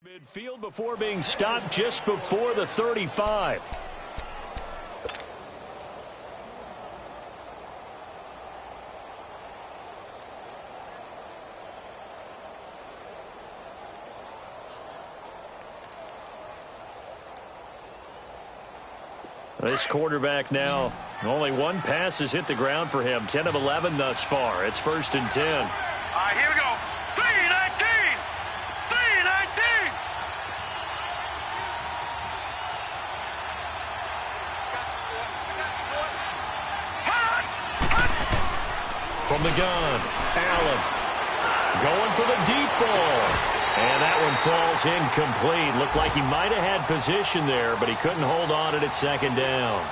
Midfield before being stopped just before the 35. This quarterback now, only one pass has hit the ground for him. 10 of 11 thus far. It's 1st and 10. All right, here we go. 3-19. 3-19. From the gun, Allen going for the deep ball. And that one falls incomplete. Looked like he might have had position there, but he couldn't hold on to it at 2nd down.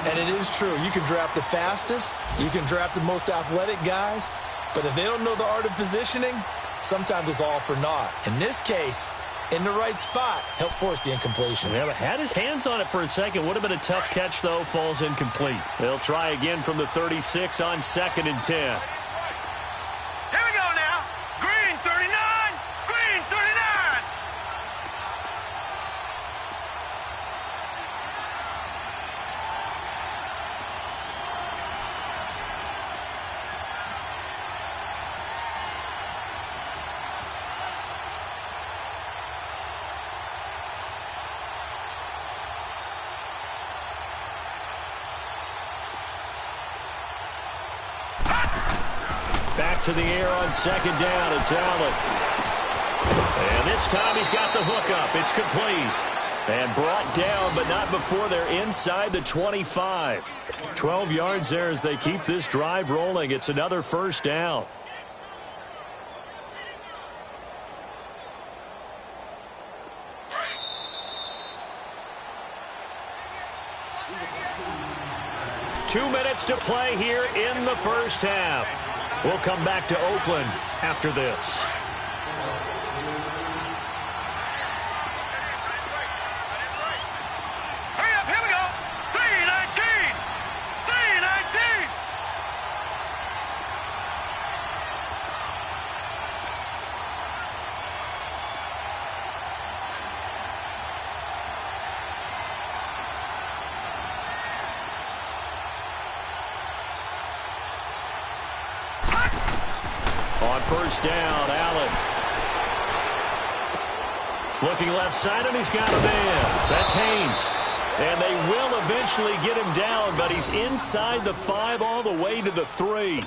And it is true. You can draft the fastest. You can draft the most athletic guys. But if they don't know the art of positioning, sometimes it's all for naught. In this case, in the right spot, helped force the incompletion. Yeah, but had his hands on it for a second. Would have been a tough catch, though. Falls incomplete. They'll try again from the 36 on 2nd and 10. Back to the air on 2nd down. It's Allen. And this time he's got the hook up. It's complete. And brought down, but not before they're inside the 25. 12 yards there as they keep this drive rolling. It's another 1st down. Two minutes to play here in the 1st half. We'll come back to Oakland after this. Hurry up, here we go. 3-19. 3-19. On 1st down, Allen. Looking left side, and he's got a man. That's Haynes. And they will eventually get him down, but he's inside the 5 all the way to the 3.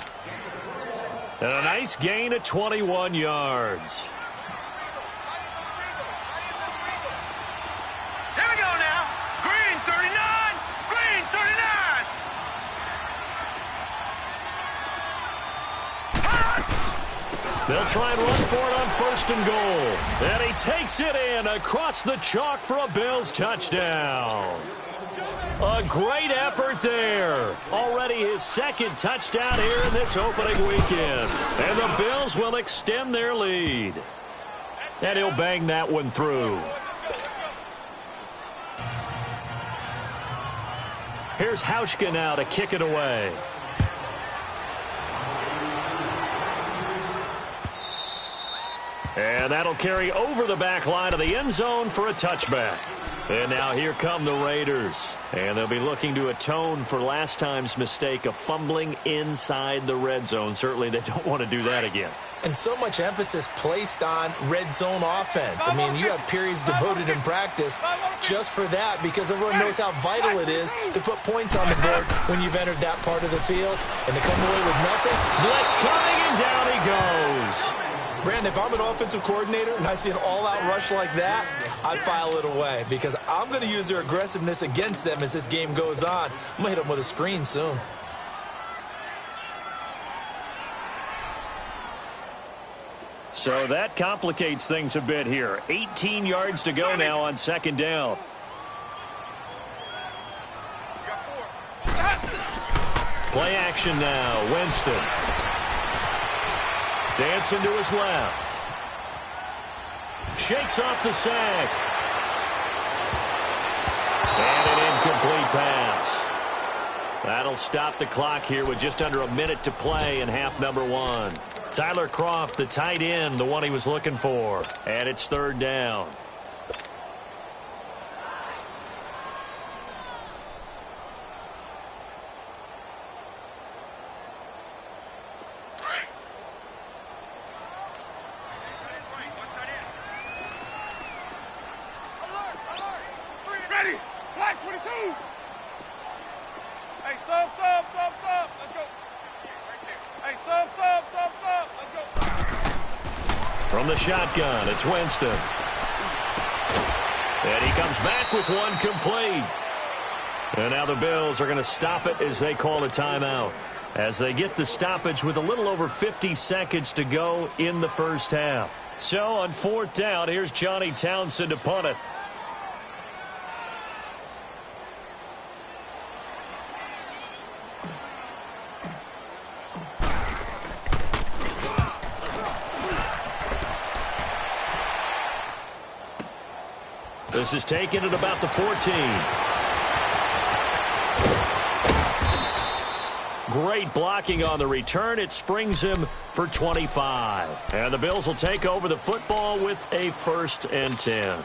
And a nice gain of 21 yards. Here we go now. Green 39. Green 39. They'll try and run for it on 1st and goal. And he takes it in across the chalk for a Bills touchdown. A great effort there. Already his 2nd touchdown here in this opening weekend. And the Bills will extend their lead. And he'll bang that one through. Here's Hauschka now to kick it away. And that'll carry over the back line of the end zone for a touchback. And now here come the Raiders. And they'll be looking to atone for last time's mistake of fumbling inside the red zone. Certainly they don't want to do that again. And so much emphasis placed on red zone offense. I mean, you have periods devoted in practice just for that because everyone knows how vital it is to put points on the board when you've entered that part of the field. And to come away with nothing. Blitz coming, and down he goes. Brandon, if I'm an offensive coordinator and I see an all-out rush like that, I file it away because I'm going to use their aggressiveness against them as this game goes on. I'm going to hit them with a screen soon. So that complicates things a bit here. 18 yards to go now on 2nd down. Play action now. Winston. Dancing to his left. Shakes off the sack. And an incomplete pass. That'll stop the clock here with just under a minute to play in half number 1. Tyler Kroft, the tight end, the one he was looking for. And it's third down. From the shotgun, it's Winston. And he comes back with one complete. And now the Bills are going to stop it as they call a timeout, as they get the stoppage with a little over 50 seconds to go in the first half. So on fourth down, here's Johnny Townsend to punt it. This is taken at about the 14. Great blocking on the return. It springs him for 25. And the Bills will take over the football with a 1st and 10.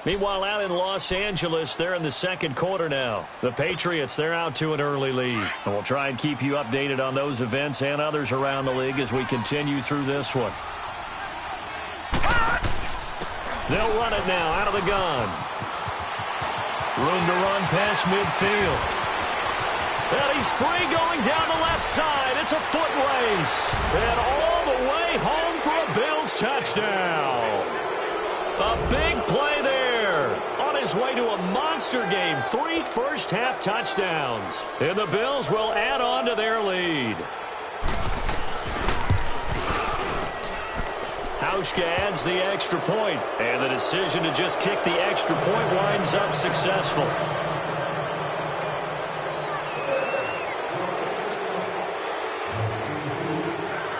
Meanwhile, out in Los Angeles, they're in the second quarter now. The Patriots, they're out to an early lead. And we'll try and keep you updated on those events and others around the league as we continue through this one. They'll run it now out of the gun. Room to run past midfield. And he's free going down the left side. It's a foot race. And all the way home for a Bills touchdown. A big play there. On his way to a monster game. 3 first-half touchdowns. And the Bills will add on to their lead. Hauschka adds the extra point, and the decision to just kick the extra point winds up successful.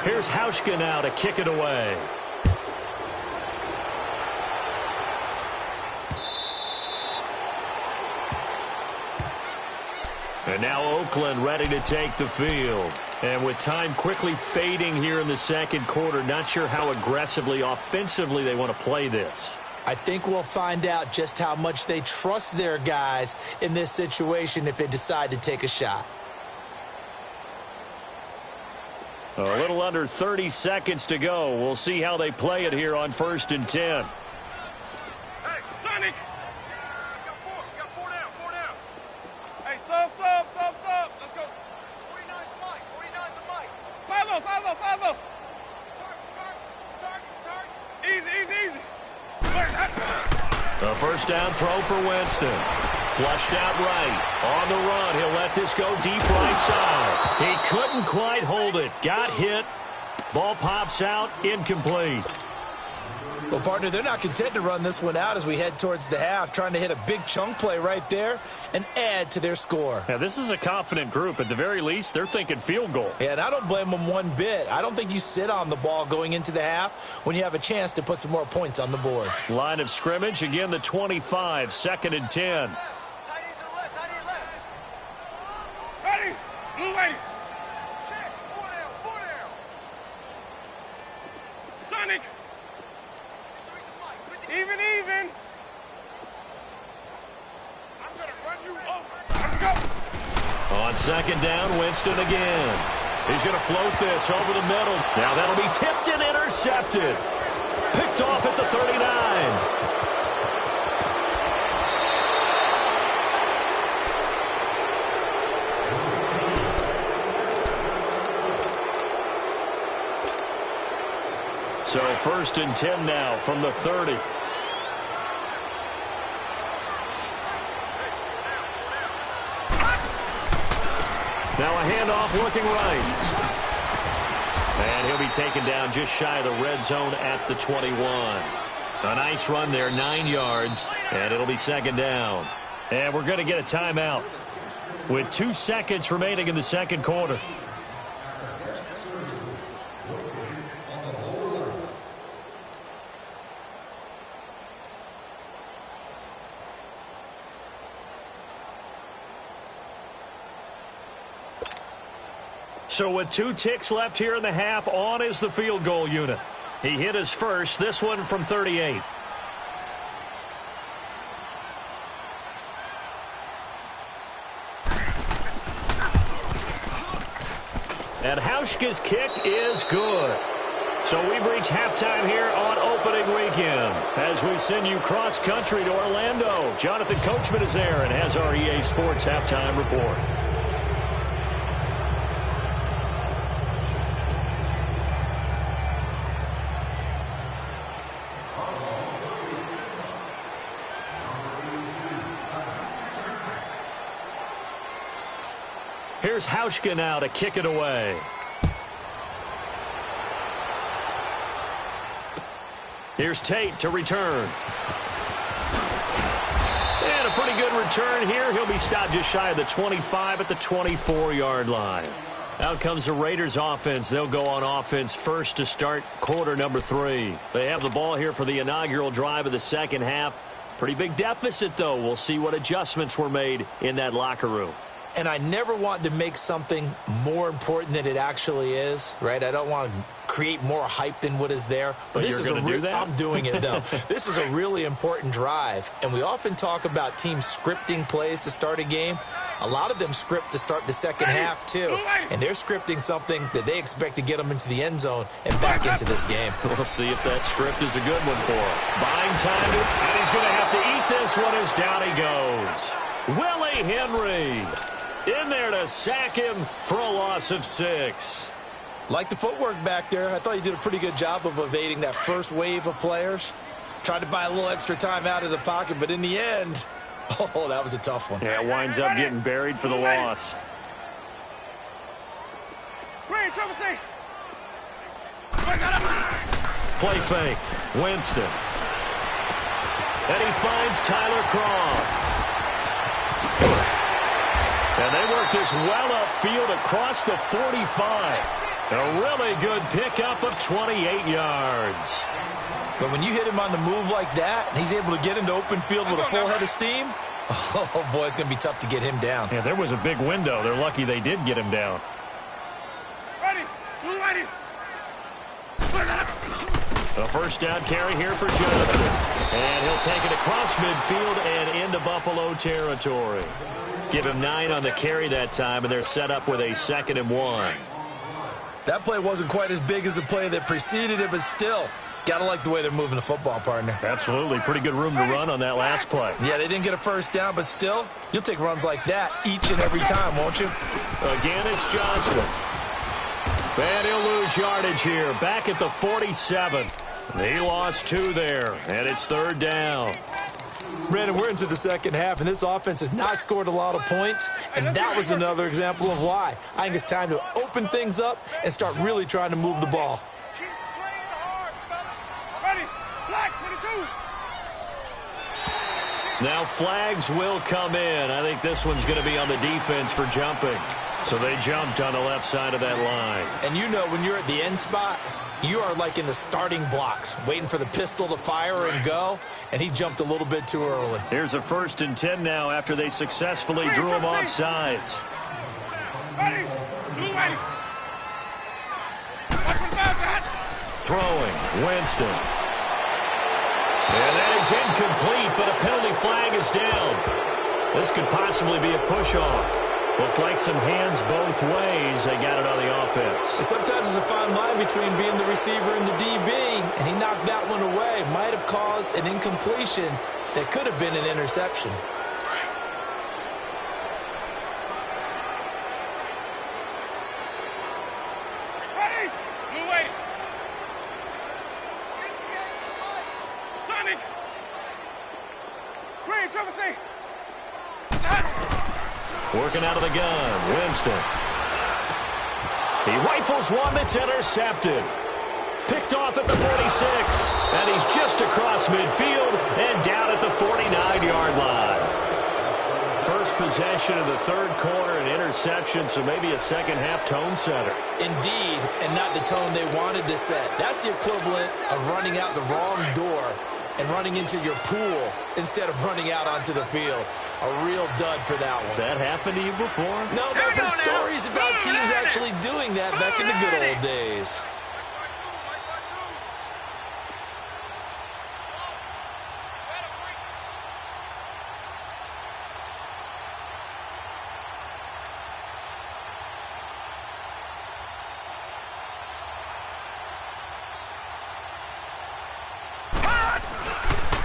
Here's Hauschka now to kick it away. And now Oakland ready to take the field. And with time quickly fading here in the second quarter, not sure how aggressively, offensively they want to play this. I think we'll find out just how much they trust their guys in this situation if they decide to take a shot. A little under 30 seconds to go. We'll see how they play it here on 1st and 10. Hey, Sonic! Got four down. Hey, sub. Let's go. 49 to Mike. 5-0. Target. Easy. A first down throw for Winston. Flushed out right. On the run, he'll let this go deep right side. He couldn't quite hold it. Got hit. Ball pops out. Incomplete. Well, partner, they're not content to run this one out as we head towards the half, trying to hit a big chunk play right there and add to their score. Yeah, this is a confident group. At the very least, they're thinking field goal. Yeah, and I don't blame them one bit. I don't think you sit on the ball going into the half when you have a chance to put some more points on the board. Line of scrimmage, again, the 25, 2nd and 10. Ready? Blue way. Check. 4 down. Sonic. Even. I'm going to run you over. Let's go. On 2nd down, Winston again. He's going to float this over the middle. Now that'll be tipped and intercepted. Picked off at the 39. So 1st and 10 now from the 30. Now a handoff looking right. And he'll be taken down just shy of the red zone at the 21. A nice run there, 9 yards, and it'll be 2nd down. And we're going to get a timeout with 2 seconds remaining in the second quarter. So with 2 ticks left here in the half, on is the field goal unit. He hit his first, this one from 38. And Hauschka's kick is good. So we've reached halftime here on opening weekend. As we send you cross-country to Orlando, Jonathan Coachman is there and has our EA Sports halftime report. Here's Hauschka now to kick it away. Here's Tate to return. And a pretty good return here. He'll be stopped just shy of the 25 at the 24-yard line. Out comes the Raiders offense. They'll go on offense first to start quarter number 3. They have the ball here for the inaugural drive of the second half. Pretty big deficit, though. We'll see what adjustments were made in that locker room. And I never want to make something more important than it actually is, right? I don't want to create more hype than what is there. But you're going to do that? I'm doing it, though. This is a really important drive. And we often talk about teams scripting plays to start a game. A lot of them script to start the second half, too. And they're scripting something that they expect to get them into the end zone and back into this game. We'll see if that script is a good one for him. Buying time, and he's going to have to eat this one as down he goes. Willie Henry in there to sack him for a loss of 6. Like the footwork back there, I thought he did a pretty good job of evading that first wave of players. Tried to buy a little extra time out of the pocket, but in the end, oh, that was a tough one. Yeah, it winds up getting buried for the loss. Play fake, Winston. And he finds Tyler Kroft. And they work this well upfield across the 45. A really good pickup of 28 yards. But when you hit him on the move like that, and he's able to get into open field with a full head of steam, oh, boy, it's going to be tough to get him down. Yeah, there was a big window. They're lucky they did get him down. Ready. A first down carry here for Johnson. And he'll take it across midfield and into Buffalo territory. Give him 9 on the carry that time, and they're set up with a 2nd and 1. That play wasn't quite as big as the play that preceded it, but still, got to like the way they're moving the football, partner. Absolutely. Pretty good room to run on that last play. Yeah, they didn't get a first down, but still, you'll take runs like that each and every time, won't you? Again, it's Johnson. And he'll lose yardage here. Back at the 47. He lost 2 there, and it's 3rd down. Brandon, we're into the second half, and this offense has not scored a lot of points, and that was another example of why. I think it's time to open things up and start really trying to move the ball. Ready. Black 22. Now flags will come in. I think this one's going to be on the defense for jumping. So they jumped on the left side of that line. And you know when you're at the end spot, you are like in the starting blocks, waiting for the pistol to fire and go, and he jumped a little bit too early. Here's a 1st and 10 now after they successfully drew him off sides. Ready. Ready. Throwing, Winston. And that is incomplete, but a penalty flag is down. This could possibly be a push-off. Looked like some hands both ways. They got it on the offense. Sometimes there's a fine line between being the receiver and the DB, and he knocked that one away. Might have caused an incompletion that could have been an interception. Ready. Blue way. Sonic. Three, triple C. Working out of the gun, Winston. He rifles one that's intercepted. Picked off at the 46. And he's just across midfield and down at the 49-yard line. First possession of the 3rd quarter, an interception, so maybe a second-half tone setter. Indeed, and not the tone they wanted to set. That's the equivalent of running out the wrong door and running into your pool instead of running out onto the field. A real dud for that one. Has that happened to you before? No, there have been stories about teams actually doing that back in the good old days.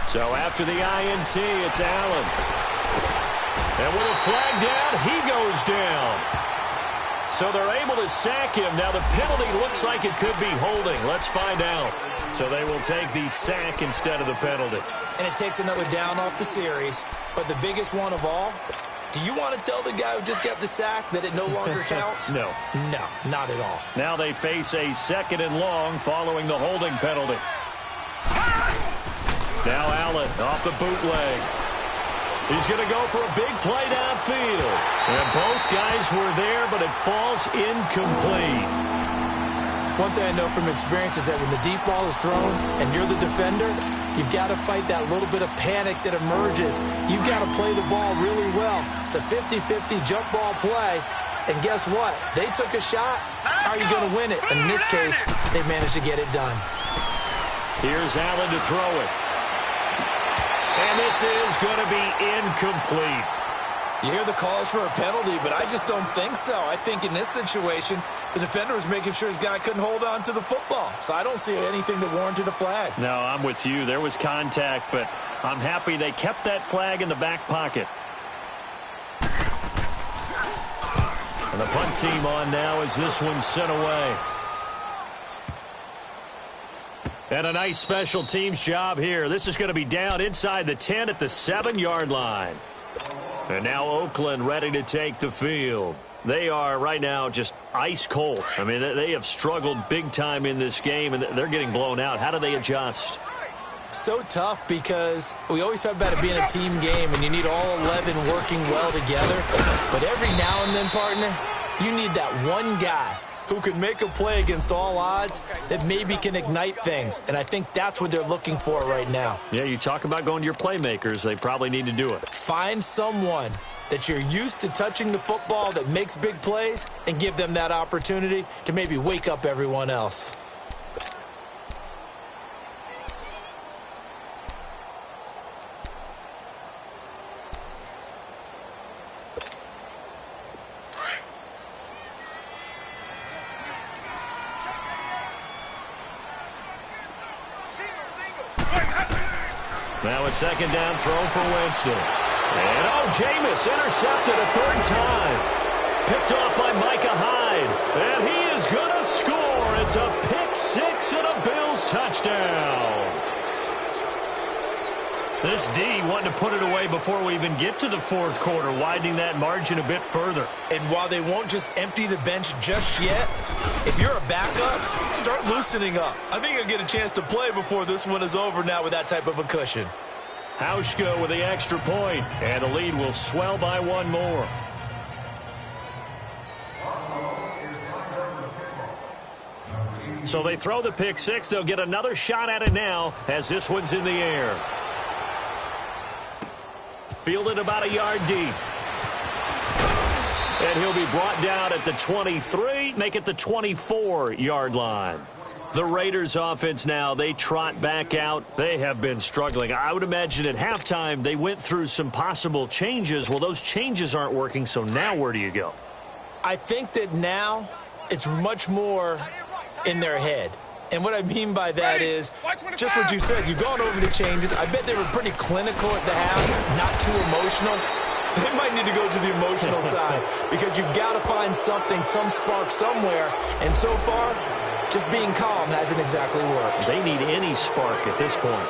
So after the INT, it's Allen. And with a flag down, he goes down. So they're able to sack him. Now the penalty looks like it could be holding. Let's find out. So they will take the sack instead of the penalty. And it takes another down off the series. But the biggest one of all, do you want to tell the guy who just got the sack that it no longer counts? No. No, not at all. Now they face a 2nd and long following the holding penalty. Now Allen off the bootleg. He's going to go for a big play downfield. And both guys were there, but it falls incomplete. One thing I know from experience is that when the deep ball is thrown and you're the defender, you've got to fight that little bit of panic that emerges. You've got to play the ball really well. It's a 50-50 jump ball play. And guess what? They took a shot. How are you going to win it? And in this case, they managed to get it done. Here's Allen to throw it. And this is going to be incomplete. You hear the calls for a penalty, but I just don't think so. I think in this situation, the defender was making sure his guy couldn't hold on to the football. So I don't see anything that warranted a flag. No, I'm with you. There was contact, but I'm happy they kept that flag in the back pocket. And the punt team on now as this one's sent away. And a nice special teams job here. This is going to be down inside the 10 at the 7-yard line. And now Oakland ready to take the field. They are right now just ice cold. I mean, they have struggled big time in this game, and they're getting blown out. How do they adjust? So tough because we always talk about it being a team game, and you need all 11 working well together. But every now and then, partner, you need that one guy who can make a play against all odds that maybe can ignite things. And I think that's what they're looking for right now. Yeah, you talk about going to your playmakers. They probably need to do it. Find someone that you're used to touching the football that makes big plays and give them that opportunity to maybe wake up everyone else. Now a 2nd down throw for Winston. And Jameis intercepted a 3rd time. Picked off by Micah Hyde. And he is going to score. It's a pick 6 and a Bills touchdown. This D wanting to put it away before we even get to the 4th quarter, widening that margin a bit further. And while they won't just empty the bench just yet, if you're a backup, start loosening up. I think you'll get a chance to play before this one is over now with that type of a cushion. Hauschka with the extra point, and the lead will swell by 1 more. So they throw the pick 6. They'll get another shot at it now as this one's in the air. Fielded about a yard deep. And he'll be brought down at the 23, make it the 24-yard line. The Raiders offense now, they trot back out. They have been struggling. I would imagine at halftime they went through some possible changes. Well, those changes aren't working, so now where do you go? I think that now it's much more in their head. And what I mean by that is just what you said. You've gone over the changes. I bet they were pretty clinical at the half, not too emotional. They might need to go to the emotional side because you've got to find something, some spark somewhere. And so far, just being calm hasn't exactly worked. They need any spark at this point.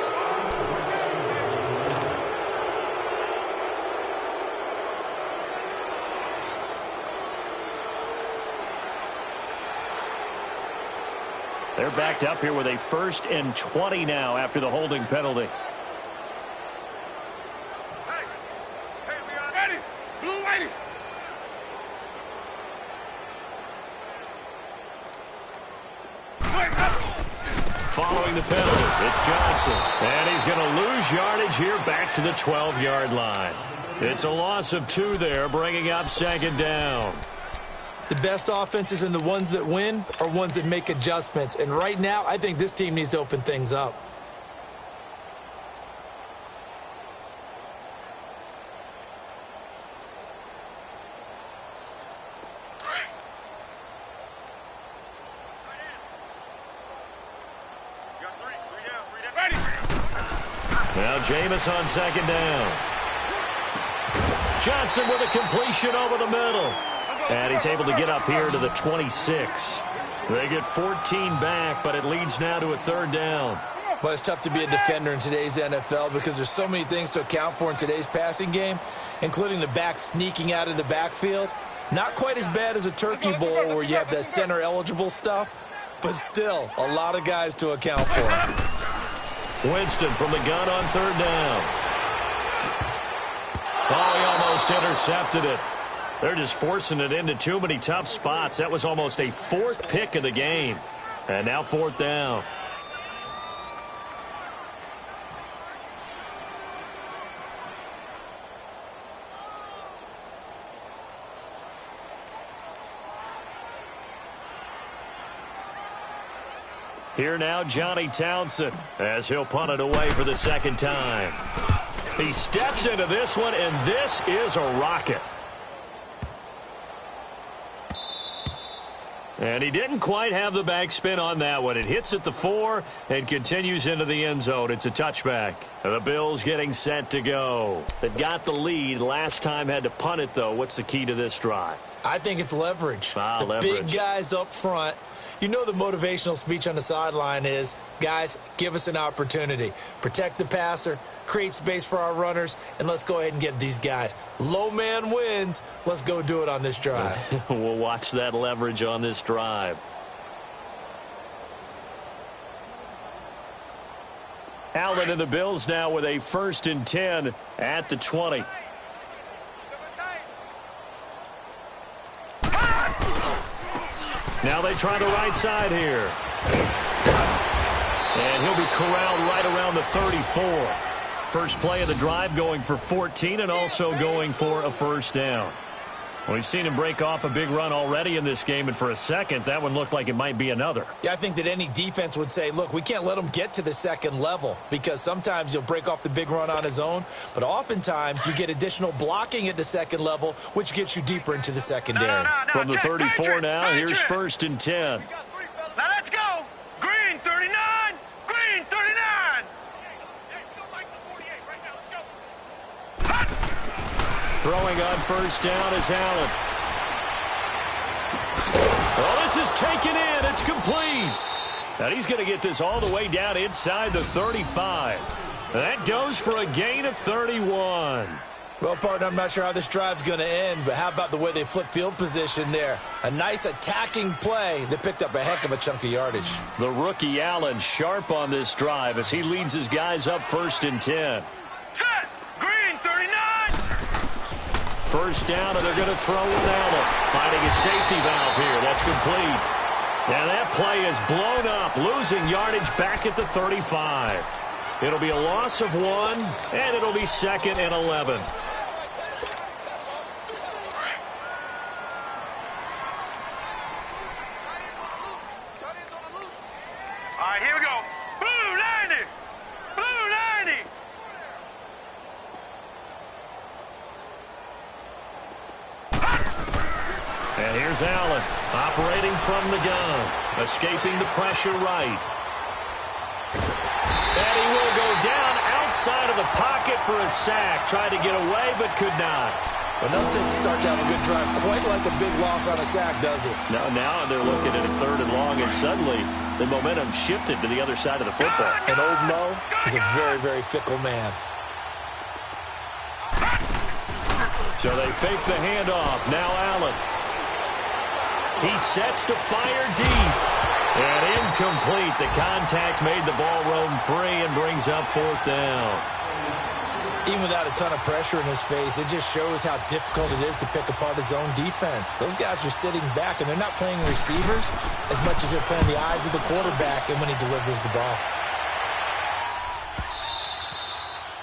They're backed up here with a 1st and 20 now after the holding penalty. Hey, we are ready. Blue lady. Following independent. It's Johnson. And he's going to lose yardage here back to the 12-yard line. It's a loss of 2 there, bringing up second down. The best offenses and the ones that win are ones that make adjustments. And right now, I think this team needs to open things up. Now Jameis on second down. Johnson with a completion over the middle. And he's able to get up here to the 26. They get 14 back, but it leads now to a third down. But it's tough to be a defender in today's NFL because there's so many things to account for in today's passing game, including the back sneaking out of the backfield. Not quite as bad as a turkey bowl where you have that center-eligible stuff, but still a lot of guys to account for. Winston from the gun on third down. Oh, he almost intercepted it. They're just forcing it into too many tough spots. That was almost a 4th pick of the game. And now 4th down. Here now, Johnny Townsend, as he'll punt it away for the second time. He steps into this one, and this is a rocket. And he didn't quite have the backspin on that one. It hits at the 4 and continues into the end zone. It's a touchback. The Bills getting set to go. They've got the lead. Last time had to punt it, though. What's the key to this drive? I think it's leverage. Leverage. Big guys up front. You know the motivational speech on the sideline is, guys, give us an opportunity. Protect the passer, create space for our runners, and let's go ahead and get these guys. Low man wins. Let's go do it on this drive. We'll watch that leverage on this drive. Allen and the Bills now with a 1st and 10 at the 20. Now they try the right side here. And he'll be corralled right around the 34. First play of the drive going for 14 and also going for a first down. We've seen him break off a big run already in this game, and for a second, that one looked like it might be another. Yeah, I think that any defense would say, look, we can't let him get to the second level because sometimes he'll break off the big run on his own, but oftentimes you get additional blocking at the second level, which gets you deeper into the secondary. From the 34 now, here's 1st and 10. Now let's go. Green 39. Green 39. Throwing on first down is Allen. Oh, this is taken in. It's complete. And he's going to get this all the way down inside the 35. That goes for a gain of 31. Well, partner, I'm not sure how this drive's going to end, but how about the way they flip field position there? A nice attacking play that picked up a heck of a chunk of yardage. The rookie Allen sharp on this drive as he leads his guys up 1st and 10. Set. Green 39. First down, and they're going to throw with Allen. Finding a safety valve here. That's complete. And that play is blown up, losing yardage back at the 35. It'll be a loss of 1, and it'll be 2nd and 11. All right, here we go. Blue 90. Blue 90. And here's Allen, operating from the gun, escaping the pressure right. And he will go down outside of the pocket for a sack. Tried to get away, but could not. But nothing starts out a good drive quite like a big loss on a sack, does it? Now they're looking at a 3rd and long, and suddenly the momentum shifted to the other side of the football. And old Mo is a very, very fickle man. So they fake the handoff. Now Allen. He sets to fire deep. And incomplete. The contact made the ball roam free and brings up 4th down. Even without a ton of pressure in his face, it just shows how difficult it is to pick apart his own defense. Those guys are sitting back, and they're not playing receivers as much as they're playing the eyes of the quarterback and when he delivers the ball.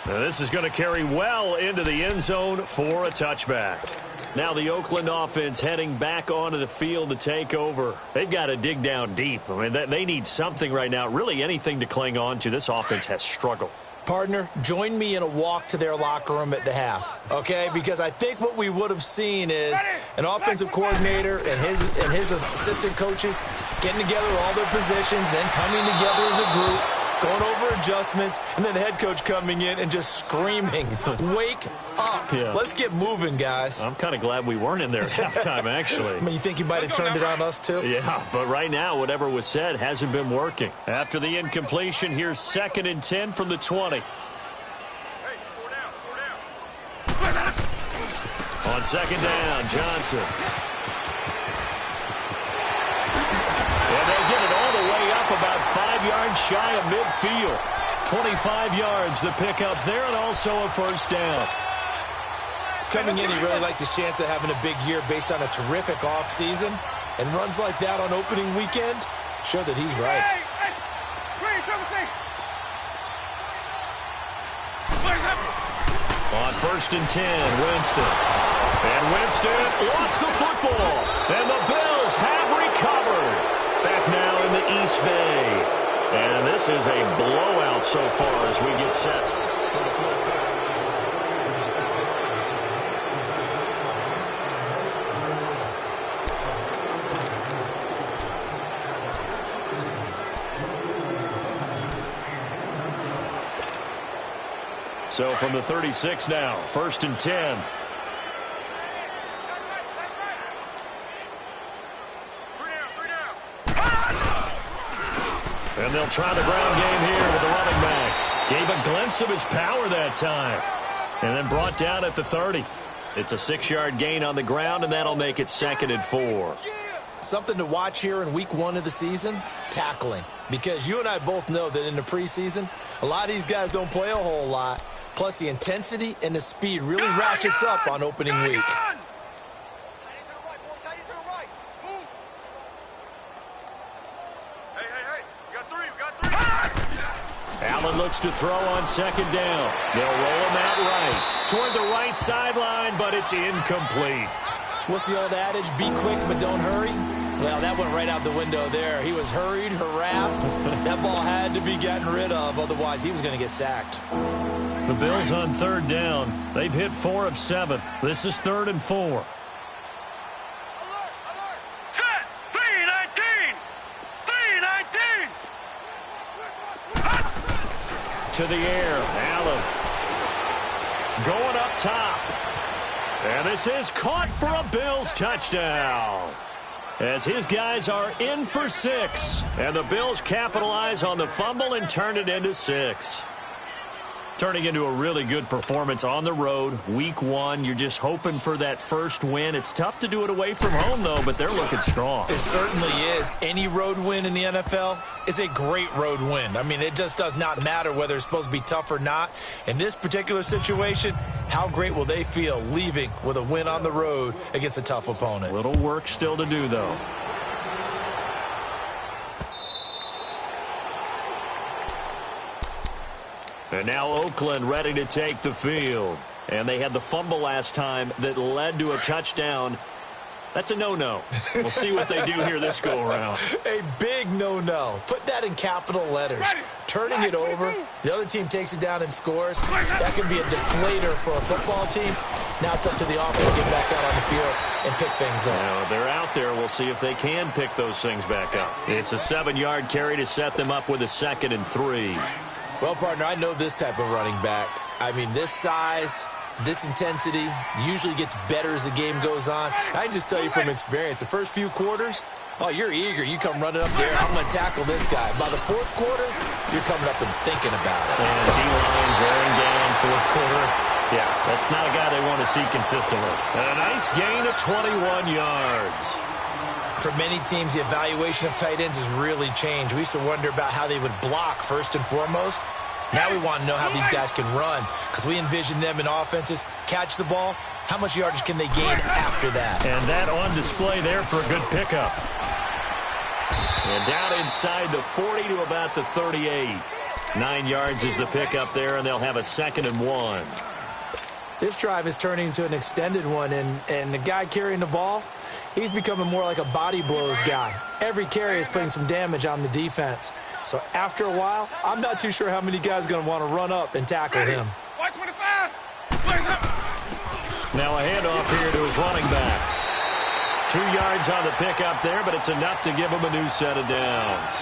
Now this is going to carry well into the end zone for a touchback. Now the Oakland offense heading back onto the field to take over. They've got to dig down deep. I mean, they need something right now, really anything to cling on to. This offense has struggled. Partner, join me in a walk to their locker room at the half, okay? Because I think what we would have seen is an offensive coordinator and his assistant coaches getting together all their positions, then coming together as a group, going over adjustments, and then the head coach coming in and just screaming, wake up. Yeah. Let's get moving, guys. I'm kind of glad we weren't in there at halftime, actually. I mean, you think you might have turned it on us, too? Yeah, but right now, whatever was said hasn't been working. After the incompletion, here's 2nd and 10 from the 20. Hey, 4 down. On 2nd down, Johnson. And they get it all the way up about 5 yards shy of midfield. 25 yards the pickup there, and also a first down. Coming in, he really liked his chance of having a big year based on a terrific offseason. And runs like that on opening weekend show that he's right. Hey, hey. Green, triple C. On 1st and 10, Winston. And Winston lost the football. And the Bills have recovered. Back now in the East Bay. And this is a blowout so far as we get set for the fourth quarter. So from the 36 now, 1st and 10. And they'll try the ground game here with the running back. Gave a glimpse of his power that time. And then brought down at the 30. It's a 6-yard gain on the ground, and that'll make it 2nd and 4. Something to watch here in week 1 of the season, tackling. Because you and I both know that in the preseason, a lot of these guys don't play a whole lot. Plus, the intensity and the speed really ratchets up on opening week. Allen looks to throw on 2nd down. They'll roll him out right. Toward the right sideline, but it's incomplete. What's the old adage? Be quick, but don't hurry? Well, that went right out the window there. He was hurried, harassed. That ball had to be gotten rid of, otherwise he was going to get sacked. The Bills on 3rd down. They've hit 4 of 7. This is 3rd and 4. Alert, alert. Set. 3-19. 3-19. To the air. Allen. Going up top. And this is caught for a Bills touchdown. As his guys are in for 6. And the Bills capitalize on the fumble and turn it into 6. Turning into a really good performance on the road. Week 1, you're just hoping for that first win. It's tough to do it away from home, though, but they're looking strong. It certainly is. Any road win in the NFL is a great road win. I mean, it just does not matter whether it's supposed to be tough or not. In this particular situation, how great will they feel leaving with a win on the road against a tough opponent? Little work still to do, though. And now Oakland ready to take the field. And they had the fumble last time that led to a touchdown. That's a no-no. We'll see what they do here this go-around. A big no-no. Put that in capital letters. Turning it over, the other team takes it down and scores. That can be a deflator for a football team. Now it's up to the offense to get back out on the field and pick things up. Now, they're out there. We'll see if they can pick those things back up. It's a 7-yard carry to set them up with a 2nd and 3. Well, partner, I know this type of running back. I mean, this size, this intensity usually gets better as the game goes on. I can just tell you from experience, the first few quarters, oh, you're eager. You come running up there, I'm going to tackle this guy. By the 4th quarter, you're coming up and thinking about it. And D-line wearing down 4th quarter. Yeah, that's not a guy they want to see consistently. And a nice gain of 21 yards. For many teams, the evaluation of tight ends has really changed. We used to wonder about how they would block first and foremost. Now we want to know how these guys can run because we envision them in offenses. Catch the ball. How much yardage can they gain after that? And that on display there for a good pickup. And down inside the 40 to about the 38. 9 yards is the pickup there, and they'll have a 2nd and 1. This drive is turning into an extended one, and the guy carrying the ball, he's becoming more like a body blows guy. Every carry is putting some damage on the defense. So after a while, I'm not too sure how many guys are going to want to run up and tackle him. Now a handoff here to his running back. 2 yards on the pickup there, but it's enough to give him a new set of downs.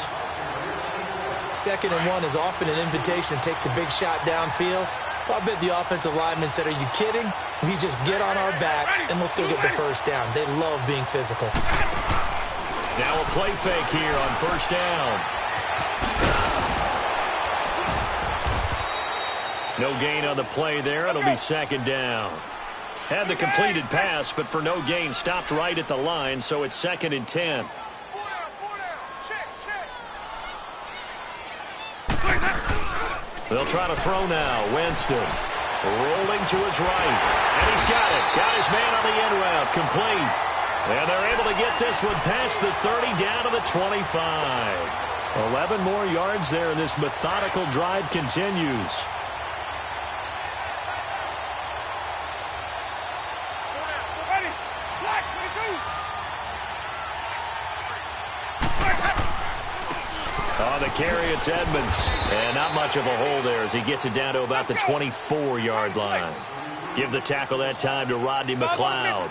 2nd and 1 is often an invitation to take the big shot downfield. I bet the offensive lineman said, are you kidding? We just get on our backs and let's go get the first down. They love being physical. Now a play fake here on 1st down. No gain on the play there. It'll be 2nd down. Had the completed pass, but for no gain, stopped right at the line, so it's 2nd and 10. They'll try to throw now. Winston rolling to his right. And he's got it. Got his man on the end route. Complete. And they're able to get this one past the 30 down to the 25. 11 more yards there, and this methodical drive continues. On the carry, it's Edmonds. And not much of a hole there as he gets it down to about the 24-yard line. Give the tackle that time to Rodney McLeod.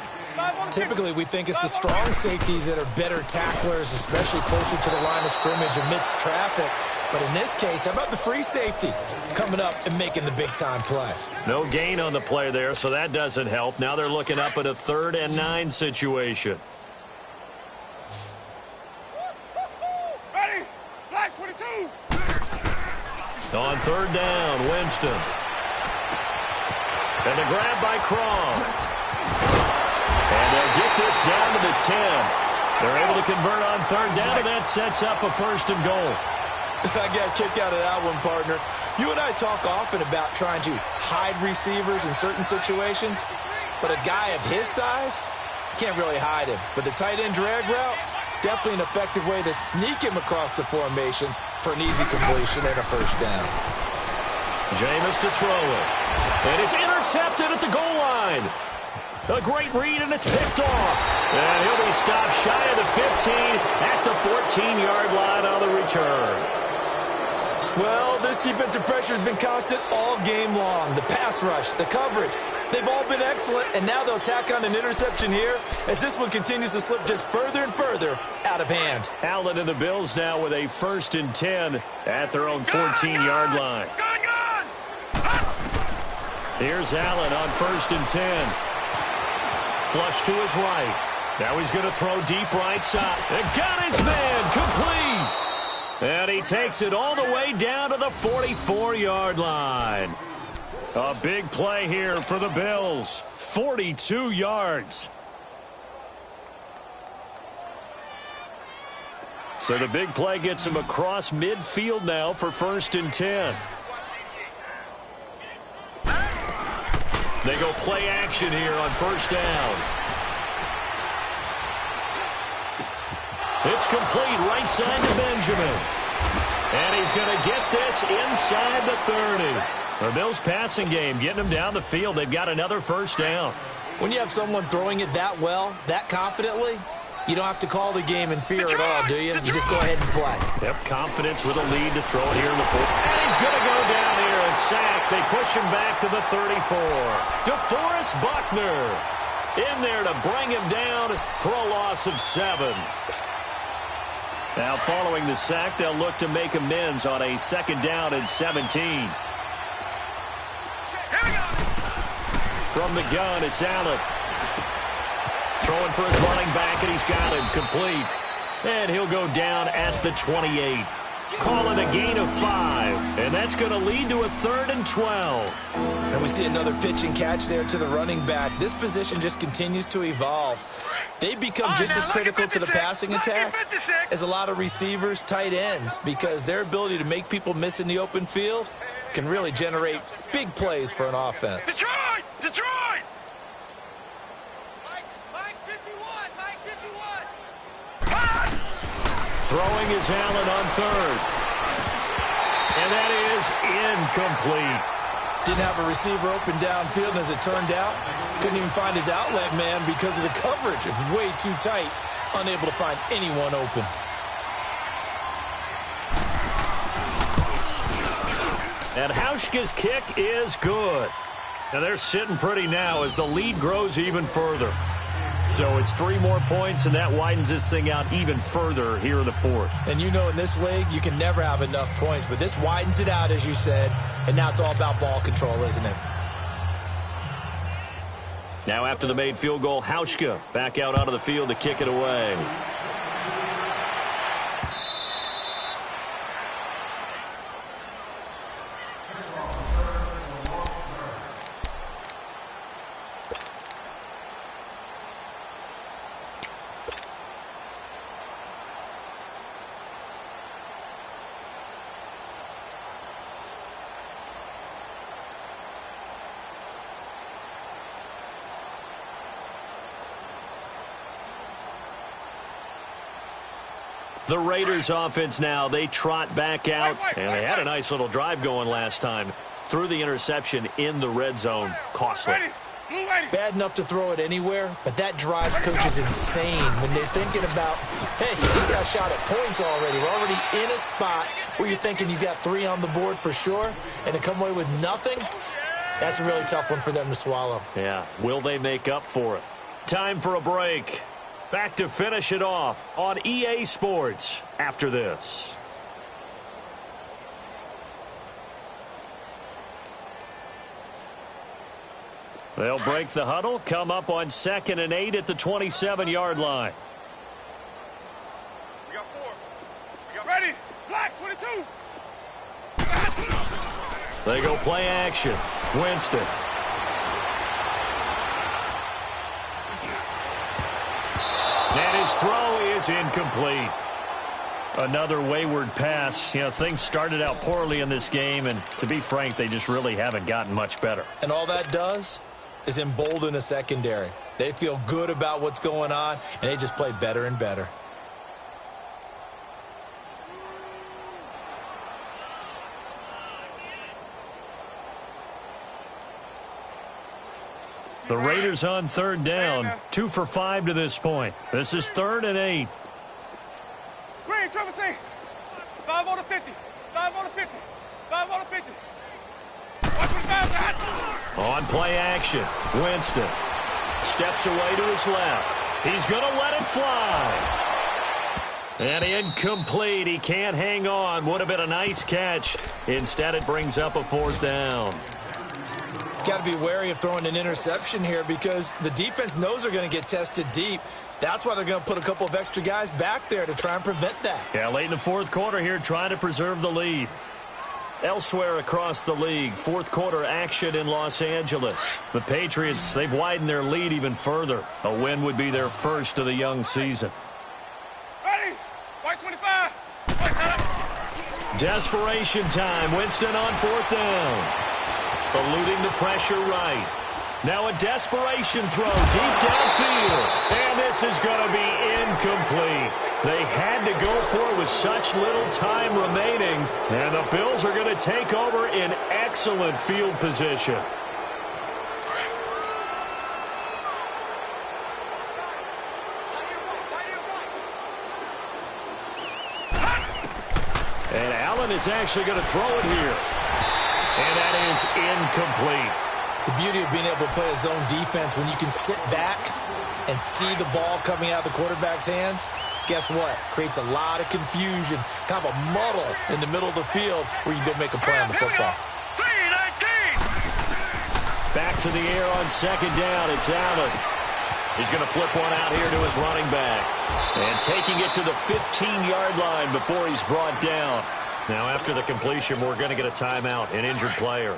Typically, we think it's the strong safeties that are better tacklers, especially closer to the line of scrimmage amidst traffic. But in this case, how about the free safety coming up and making the big-time play? No gain on the play there, so that doesn't help. Now they're looking up at a 3rd and 9 situation. On 3rd down, Winston. And the grab by Croft. And they'll get this down to the 10. They're able to convert on 3rd down, and that sets up a 1st and goal. I got a kick out of that one, partner. You and I talk often about trying to hide receivers in certain situations, but a guy of his size, can't really hide him. But the tight end drag route, definitely an effective way to sneak him across the formation for an easy completion and a 1st down. Jameis to throw it. And it's intercepted at the goal line. A great read, and it's picked off. And he'll be stopped shy of the 15 at the 14-yard line on the return. Well, this defensive pressure has been constant all game long. The pass rush, the coverage, they've all been excellent, and now they'll tack on an interception here as this one continues to slip just further and further out of hand. Allen and the Bills now with a 1st and 10 at their own 14-yard line. Here's Allen on 1st and 10. Flush to his right. Now he's going to throw deep right side. And got his man complete. And he takes it all the way down to the 44-yard line. A big play here for the Bills. 42 yards. So the big play gets him across midfield now for 1st and 10. They go play action here on 1st down. It's complete right side to Benjamin. And he's going to get this inside the 30. The Bills passing game getting them down the field. They've got another 1st down. When you have someone throwing it that well, that confidently, you don't have to call the game in fear at all, do you? You just go ahead and play. Yep, confidence with a lead to throw it here in the 4th. And he's going to go down here, a sack. They push him back to the 34. DeForest Buckner in there to bring him down for a loss of 7. Now following the sack, they'll look to make amends on a 2nd down and 17. From the gun, it's Allen. Throwing for his running back, and he's got him complete. And he'll go down at the 28. Calling a gain of 5. And that's going to lead to a 3rd and 12. And we see another pitch and catch there to the running back. This position just continues to evolve. They become just as critical to the passing attack as a lot of receivers, tight ends, because their ability to make people miss in the open field can really generate big plays for an offense. Detroit! Detroit! Mike 51! Mike 51! Throwing is Allen on 3rd. And that is is incomplete. Didn't have a receiver open downfield, and as it turned out, couldn't even find his outlet man because of the coverage. It was way too tight, unable to find anyone open. And Hauschka's kick is good. And they're sitting pretty now as the lead grows even further. So it's 3 more points, and that widens this thing out even further here in the fourth. And you know in this league, you can never have enough points, but this widens it out, as you said, and now it's all about ball control, isn't it? Now after the made field goal, Hauschka back out onto the field to kick it away. The Raiders offense now, they trot back out, and they had a nice little drive going last time. Threw the interception in the red zone. Costly. Bad enough to throw it anywhere, but that drives coaches insane when they're thinking about, hey, we got a shot at points already. We're already in a spot where you're thinking you got 3 on the board for sure, and to come away with nothing, that's a really tough one for them to swallow. Yeah, will they make up for it? Time for a break. Back to finish it off on EA Sports after this. They'll break the huddle, come up on 2nd and 8 at the 27-yard line. We got 4. We got ready. Black 22. They go play action. Winston. And his throw is incomplete. Another wayward pass. You know, things started out poorly in this game, and to be frank, they just really haven't gotten much better. And all that does is embolden a secondary. They feel good about what's going on, and they just play better and better. The Raiders on 3rd down. 2 for 5 to this point. This is 3rd and 8. Green, Trevor C. 5 on the 50. 5 on the 50. 5 on the 50. Watch what guys. On play action. Winston steps away to his left. He's going to let it fly. And incomplete. He can't hang on. Would have been a nice catch. Instead, it brings up a 4th down. Got to be wary of throwing an interception here because the defense knows they're going to get tested deep. That's why they're going to put a couple of extra guys back there to try and prevent that. Yeah, late in the 4th quarter here, trying to preserve the lead. Elsewhere across the league, 4th quarter action in Los Angeles. The Patriots, they've widened their lead even further. A win would be their first of the young season. Ready. White 25. White up. Desperation time. Winston on 4th down. Eluding the pressure right. Now a desperation throw deep downfield. And this is going to be incomplete. They had to go for it with such little time remaining. And the Bills are going to take over in excellent field position. And Allen is actually going to throw it here. And that is incomplete. The beauty of being able to play a zone defense when you can sit back and see the ball coming out of the quarterback's hands, guess what? Creates a lot of confusion, kind of a muddle in the middle of the field where you can go make a play on the football. Back to the air on 2nd down. It's Allen. He's going to flip one out here to his running back. And taking it to the 15-yard line before he's brought down. Now, after the completion, we're going to get a timeout, an injured player.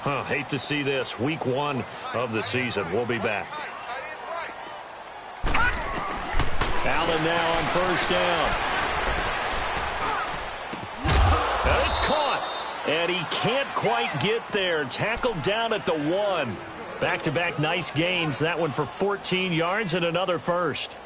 Hate to see this. Week 1 of the season. We'll be back. Allen now on 1st down. And it's caught. And he can't quite get there. Tackled down at the 1. Back-to-back nice gains. That one for 14 yards and another first.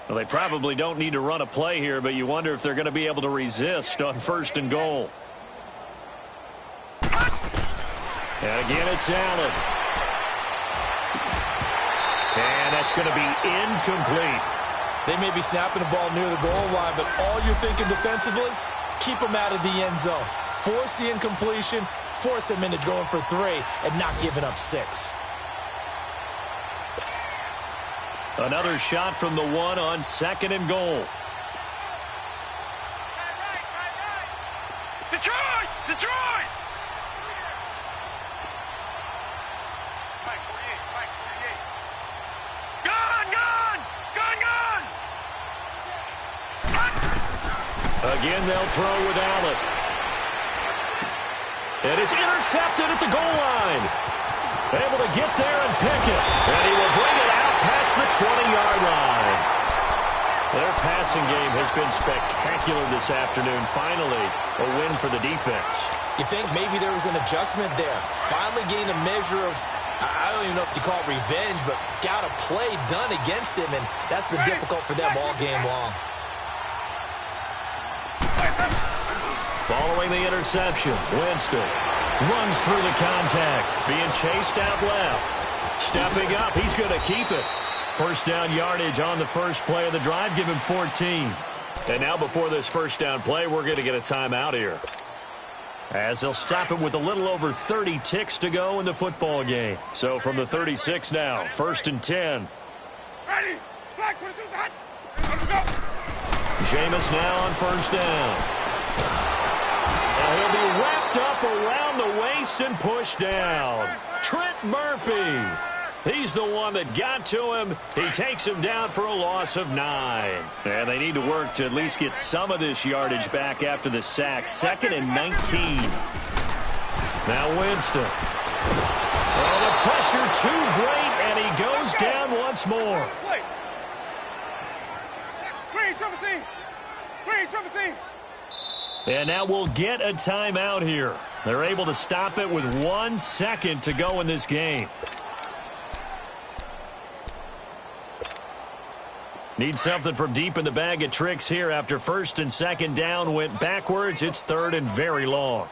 Well, they probably don't need to run a play here, but you wonder if they're going to be able to resist on 1st and goal. And again, it's Allen. And that's going to be incomplete. They may be snapping the ball near the goal line, but all you're thinking defensively, keep them out of the end zone. Force the incompletion, force them into going for 3, and not giving up 6. Another shot from the 1 on 2nd and goal. Detroit! Detroit! Again, they'll throw with Allen. And it's intercepted at the goal line. Able to get there and pick it. And he will bring it out past the 20-yard line. Their passing game has been spectacular this afternoon. Finally, a win for the defense. You think maybe there was an adjustment there. Finally gained a measure of, I don't even know if you call it revenge, but got a play done against him, and that's been difficult for them all game long. Following the interception, Winston runs through the contact, being chased out left. Stepping up, he's going to keep it. 1st down yardage on the first play of the drive, give him 14. And now before this 1st down play, we're going to get a timeout here, as they'll stop it with a little over 30 ticks to go in the football game. So from the 36 now, 1st and 10. Ready! Black 22's hot! Let's go! Jameis now on 1st down. And he'll be wrapped up around the waist and pushed down. Trent Murphy. He's the one that got to him. He takes him down for a loss of 9. And they need to work to at least get some of this yardage back after the sack. 2nd and 19. Now Winston. Oh, the pressure too great, and he goes down once more. Green, triple C! Green, triple C! And now we'll get a timeout here. They're able to stop it with 1 second to go in this game. Need something from deep in the bag of tricks here after 1st and 2nd down went backwards. It's 3rd and very long.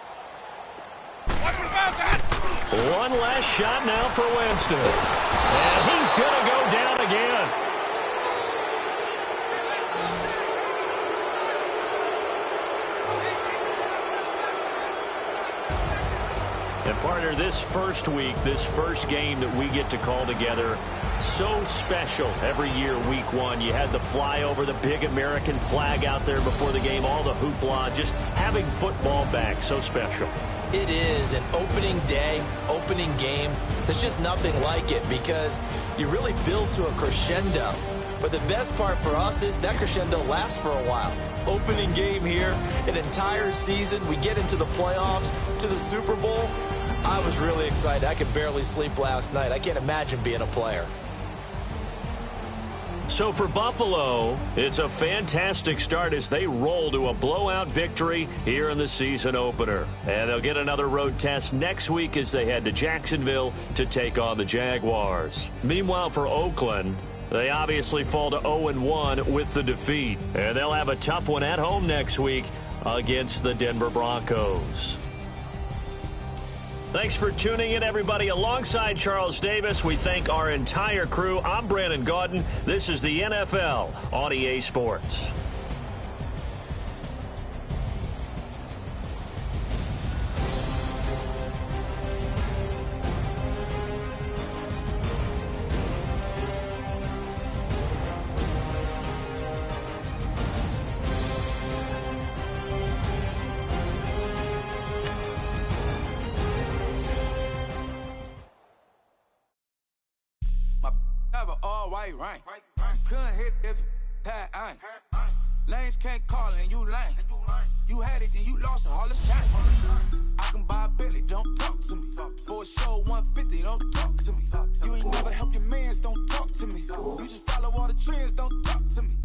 One last shot now for Winston. And he's going to go down again. And partner, this first week, this first game that we get to call together, so special every year, week 1. You had the flyover, the big American flag out there before the game, all the hoopla, just having football back, so special. It is an opening day, opening game. There's just nothing like it because you really build to a crescendo. But the best part for us is that crescendo lasts for a while. Opening game here, an entire season. We get into the playoffs, to the Super Bowl. I was really excited. I could barely sleep last night. I can't imagine being a player. So for Buffalo, it's a fantastic start as they roll to a blowout victory here in the season opener. And they'll get another road test next week as they head to Jacksonville to take on the Jaguars. Meanwhile, for Oakland, they obviously fall to 0-1 with the defeat. And they'll have a tough one at home next week against the Denver Broncos. Thanks for tuning in, everybody. Alongside Charles Davis, we thank our entire crew. I'm Brandon Gaudin. This is the NFL on EA Sports. Right. Couldn't hit if had ain't. Lanes can't call it and you lame. You had it and you lost it, all the shame. I can buy a Billy, don't talk to me. For a show 150, don't talk to me. You ain't never helped your mans, don't talk to me. You just follow all the trends, don't talk to me.